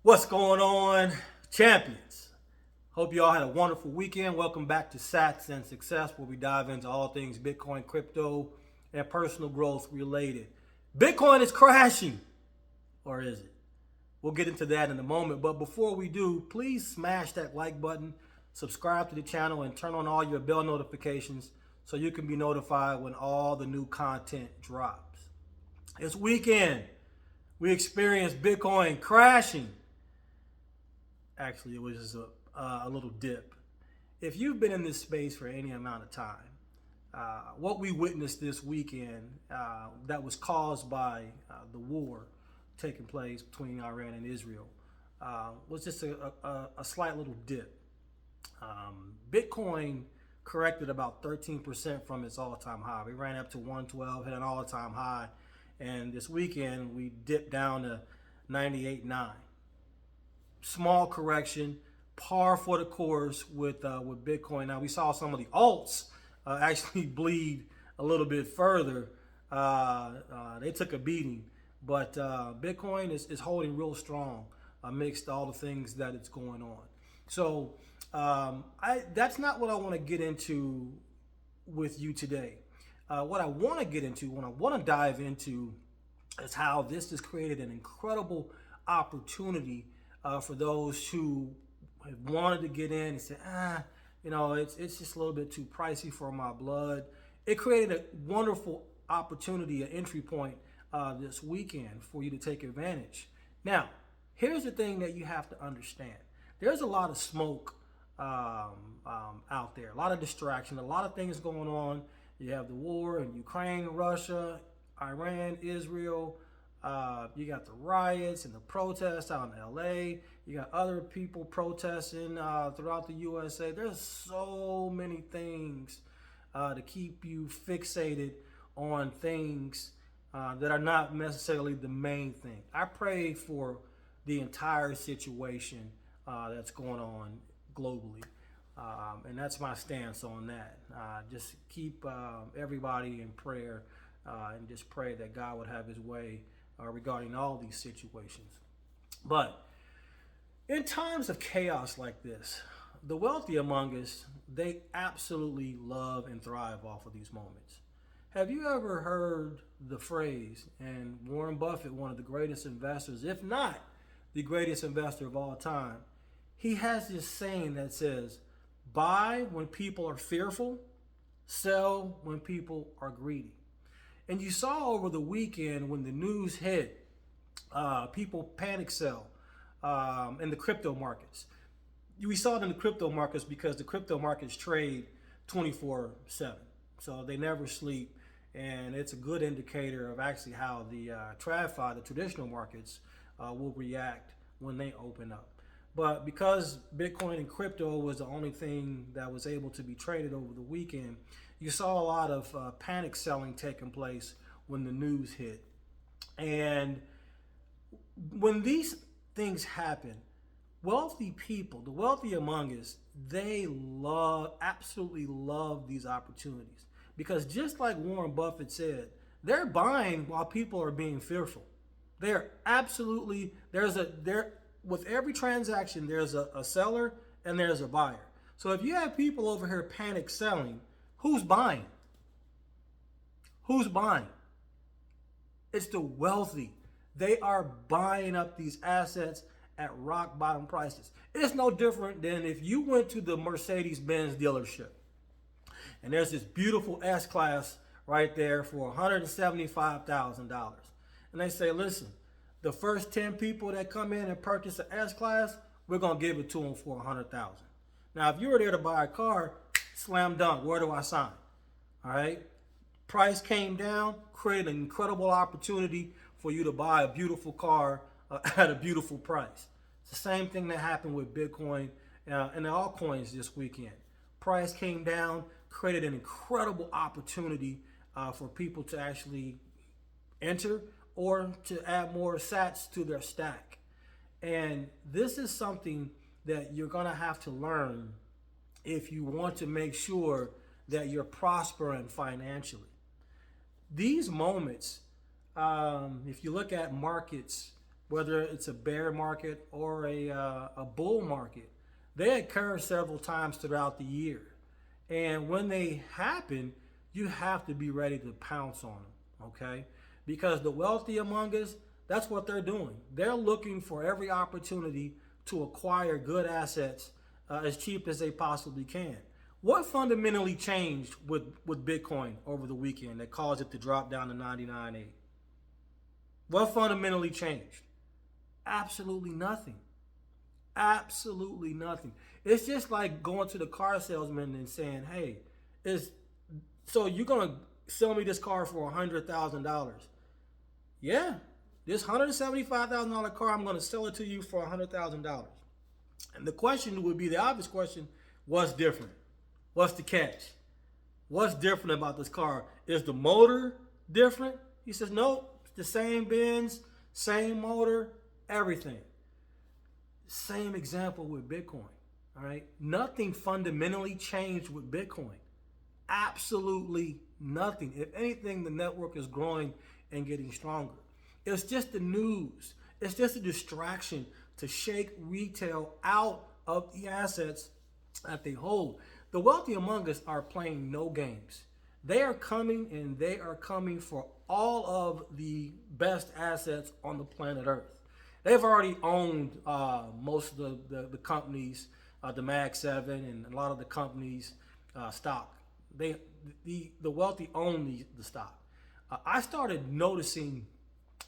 What's going on, champions? Hope you all had a wonderful weekend. Welcome back to Sats and Success, where we dive into all things Bitcoin, crypto, and personal growth related. Bitcoin is crashing, or is it? We'll get into that in a moment. But before we do, please smash that like button, subscribe to the channel, and turn on all your bell notifications so you can be notified when all the new content drops. This weekend, we experienced Bitcoin crashing. Actually, it was just a little dip. If you've been in this space for any amount of time, what we witnessed this weekend that was caused by the war taking place between Iran and Israel was just a slight little dip. Bitcoin corrected about 13% from its all-time high. We ran up to 112, hit an all-time high, and this weekend we dipped down to 98.9. Small correction, par for the course with Bitcoin. Now we saw some of the alts actually bleed a little bit further. They took a beating, but Bitcoin is holding real strong amidst all the things that it's going on. So that's not what I want to get into with you today. What I want to get into, what I want to dive into, is how this has created an incredible opportunity for those who have wanted to get in and say, it's just a little bit too pricey for my blood. It created a wonderful opportunity, an entry point this weekend for you to take advantage. Now, here's the thing that you have to understand. There's a lot of smoke out there, a lot of distraction, a lot of things going on. You have the war in Ukraine, Russia, Iran, Israel. You got the riots and the protests out in LA. You got other people protesting throughout the USA. There's so many things to keep you fixated on things that are not necessarily the main thing. I pray for the entire situation that's going on globally. And that's my stance on that. Just keep everybody in prayer and just pray that God would have his way regarding all these situations. But in times of chaos like this, the wealthy among us, they absolutely love and thrive off of these moments. Have you ever heard the phrase, and Warren Buffett, one of the greatest investors, if not the greatest investor of all time, he has this saying that says, buy when people are fearful, sell when people are greedy. And you saw over the weekend when the news hit, people panic sell in the crypto markets. We saw it in the crypto markets because the crypto markets trade 24/7. So they never sleep. And it's a good indicator of actually how the TradFi, the traditional markets, will react when they open up. But because Bitcoin and crypto was the only thing that was able to be traded over the weekend, you saw a lot of panic selling taking place when the news hit. And when these things happen, wealthy people, the wealthy among us, they absolutely love these opportunities. Because just like Warren Buffett said, they're buying while people are being fearful. They're absolutely, with every transaction, there's a seller and there's a buyer. So if you have people over here panic selling, who's buying? Who's buying? It's the wealthy. They are buying up these assets at rock bottom prices. It's no different than if you went to the Mercedes-Benz dealership and there's this beautiful S-Class right there for $175,000. And they say, listen, the first 10 people that come in and purchase an S-Class, we're going to give it to them for $100,000. Now, if you were there to buy a car, slam dunk, where do I sign? All right. Price came down, created an incredible opportunity for you to buy a beautiful car at a beautiful price. It's the same thing that happened with Bitcoin and the altcoins this weekend. Price came down, created an incredible opportunity for people to actually enter or to add more sats to their stack. And this is something that you're going to have to learn if you want to make sure that you're prospering financially. These moments, if you look at markets whether it's a bear market or a bull market, they occur several times throughout the year. And when they happen, you have to be ready to pounce on them, okay? Because the wealthy among us, that's what they're doing. They're looking for every opportunity to acquire good assets as cheap as they possibly can. What fundamentally changed with Bitcoin over the weekend that caused it to drop down to 99.8? What fundamentally changed? Absolutely nothing. Absolutely nothing. It's just like going to the car salesman and saying, hey, so you're going to sell me this car for $100,000. Yeah, this $175,000 car, I'm going to sell it to you for $100,000. And the question would be, the obvious question, what's different? What's the catch? What's different about this car? Is the motor different? He says, nope, it's the same Benz, same motor, everything. Same example with Bitcoin, all right? Nothing fundamentally changed with Bitcoin. Absolutely nothing. If anything, the network is growing and getting stronger. It's just the news. It's just a distraction to shake retail out of the assets that they hold. The wealthy among us are playing no games. They are coming, and they are coming for all of the best assets on the planet Earth. They've already owned most of the companies, the Mag 7 and a lot of the companies' stock. The wealthy own the stock. I started noticing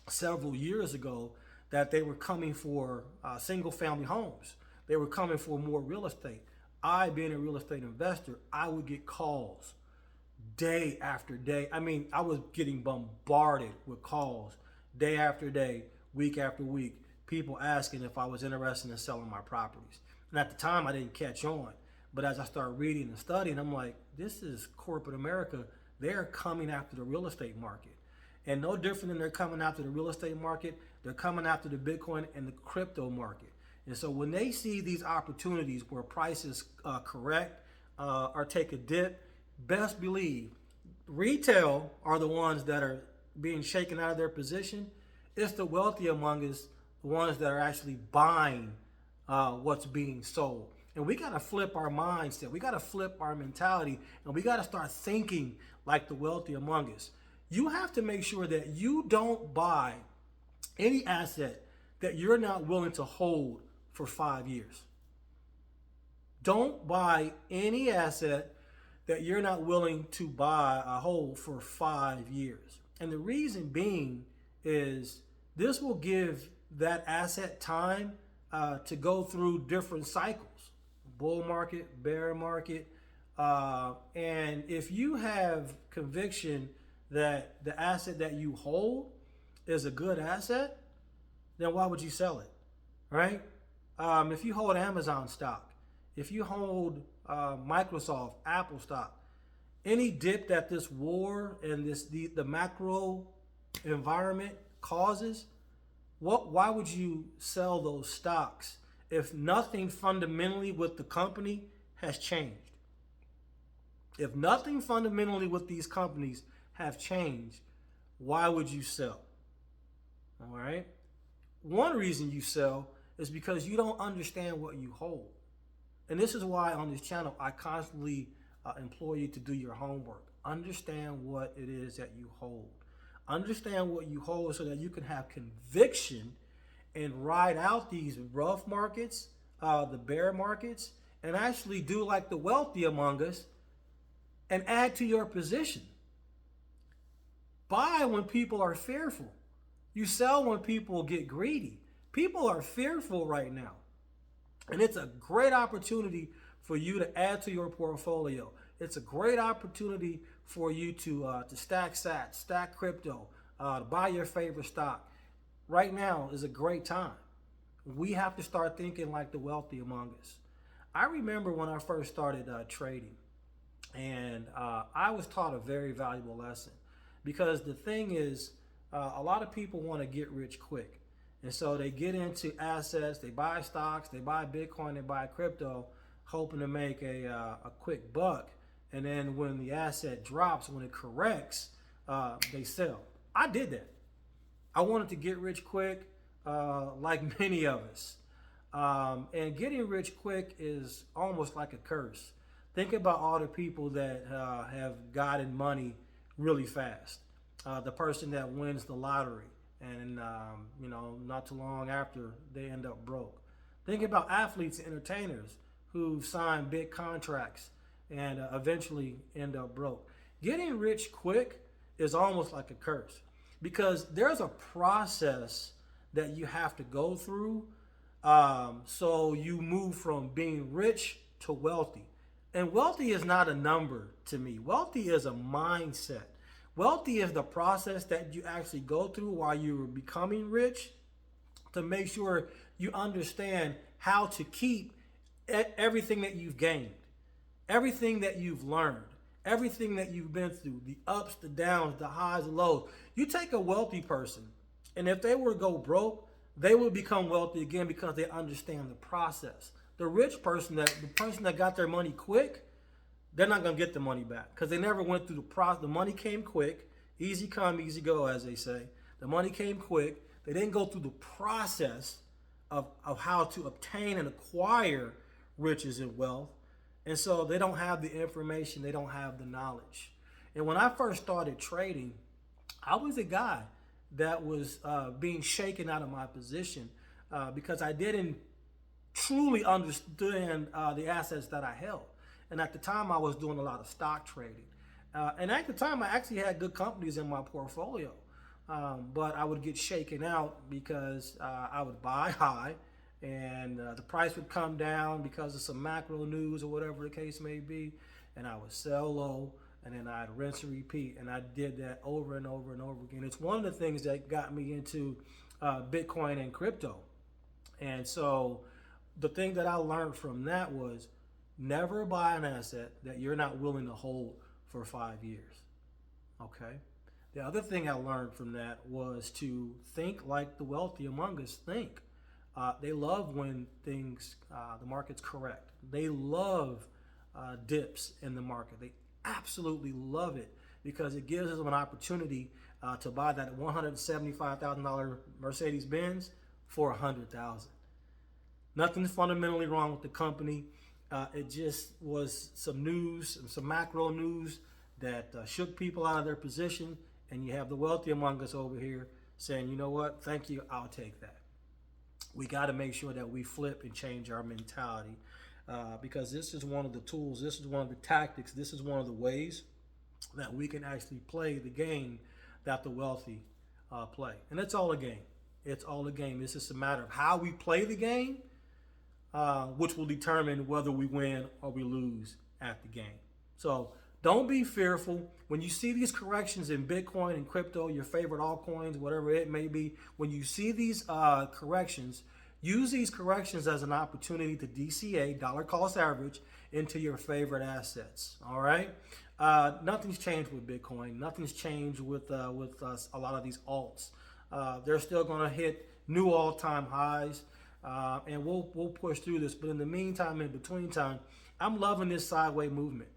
several years ago that they were coming for single family homes. They were coming for more real estate. I, being a real estate investor, I would get calls day after day. I mean, I was getting bombarded with calls day after day, week after week, people asking if I was interested in selling my properties. And at the time, I didn't catch on. But as I started reading and studying, I'm like, this is corporate America. They're coming after the real estate market. And no different than they're coming after the real estate market, they're coming after the Bitcoin and the crypto market. And so when they see these opportunities where prices correct or take a dip, best believe retail are the ones that are being shaken out of their position. It's the wealthy among us, the ones that are actually buying what's being sold. And we got to flip our mindset. We got to flip our mentality, and we got to start thinking like the wealthy among us. You have to make sure that you don't buy any asset that you're not willing to hold for 5 years. Don't buy any asset that you're not willing to buy a hold for 5 years. And the reason being is this will give that asset time to go through different cycles, bull market, bear market. And if you have conviction that the asset that you hold is a good asset, then why would you sell it, right? If you hold Amazon stock, if you hold Microsoft, Apple stock, any dip that this war and the macro environment causes, why would you sell those stocks if nothing fundamentally with the company has changed? If nothing fundamentally with these companies have changed, why would you sell? All right. One reason you sell is because you don't understand what you hold. And this is why on this channel, I constantly implore you to do your homework. Understand what it is that you hold. Understand what you hold so that you can have conviction and ride out these rough markets, the bear markets, and actually do like the wealthy among us and add to your position. Buy when people are fearful. You sell when people get greedy. People are fearful right now. And it's a great opportunity for you to add to your portfolio. It's a great opportunity for you to stack sats, stack crypto, buy your favorite stock. Right now is a great time. We have to start thinking like the wealthy among us. I remember when I first started trading, and I was taught a very valuable lesson, because the thing is, a lot of people want to get rich quick. And so they get into assets, they buy stocks, they buy Bitcoin, they buy crypto, hoping to make a quick buck. And then when the asset drops, when it corrects, they sell. I did that. I wanted to get rich quick. like many of us. And getting rich quick is almost like a curse. Think about all the people that have gotten money really fast. The person that wins the lottery, and not too long after they end up broke. Think about athletes and entertainers who sign big contracts and eventually end up broke. Getting rich quick is almost like a curse because there's a process that you have to go through. So you move from being rich to wealthy. And wealthy is not a number to me. Wealthy is a mindset. Wealthy is the process that you actually go through while you're becoming rich to make sure you understand how to keep everything that you've gained, everything that you've learned, everything that you've been through, the ups, the downs, the highs, the lows. You take a wealthy person, and if they were to go broke, they will become wealthy again because they understand the process. The rich person, the person that got their money quick, they're not going to get the money back because they never went through the process. The money came quick, easy come, easy go, as they say. The money came quick. They didn't go through the process of how to obtain and acquire riches and wealth. And so they don't have the information, they don't have the knowledge. And when I first started trading, I was a guy that was being shaken out of my position because I didn't truly understand the assets that I held. And at the time, I was doing a lot of stock trading. And at the time, I actually had good companies in my portfolio. But I would get shaken out because I would buy high and the price would come down because of some macro news or whatever the case may be. And I would sell low and then I'd rinse and repeat. And I did that over and over and over again. It's one of the things that got me into Bitcoin and crypto. And so the thing that I learned from that was never buy an asset that you're not willing to hold for 5 years. Okay. The other thing I learned from that was to think like the wealthy among us think. They love when the market's correct. They love dips in the market. They absolutely love it because it gives them an opportunity to buy that $175,000 Mercedes Benz for $100,000. Nothing fundamentally wrong with the company. It just was some news, some macro news that shook people out of their position. And you have the wealthy among us over here saying, you know what, thank you, I'll take that. We got to make sure that we flip and change our mentality because this is one of the tools, this is one of the tactics, this is one of the ways that we can actually play the game that the wealthy play. And it's all a game. It's all a game. It's just a matter of how we play the game, which will determine whether we win or we lose at the game. So don't be fearful. When you see these corrections in Bitcoin and crypto, your favorite altcoins, whatever it may be, when you see these corrections, use these corrections as an opportunity to DCA, dollar cost average, into your favorite assets. All right? Nothing's changed with Bitcoin. Nothing's changed with a lot of these alts. They're still going to hit new all-time highs, and we'll push through this. But in the meantime, in between time, I'm loving this sideways movement.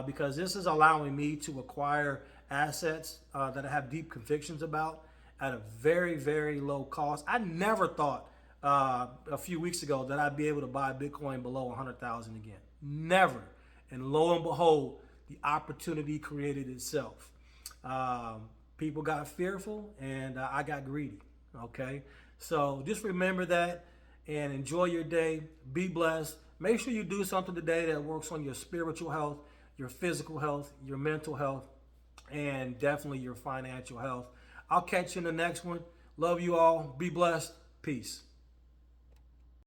Because this is allowing me to acquire assets that I have deep convictions about at a very, very low cost. I never thought a few weeks ago that I'd be able to buy Bitcoin below 100,000 again. Never. And lo and behold, the opportunity created itself. People got fearful and I got greedy. Okay? So just remember that and enjoy your day. Be blessed. Make sure you do something today that works on your spiritual health, your physical health, your mental health, and definitely your financial health. I'll catch you in the next one. Love you all. Be blessed. Peace.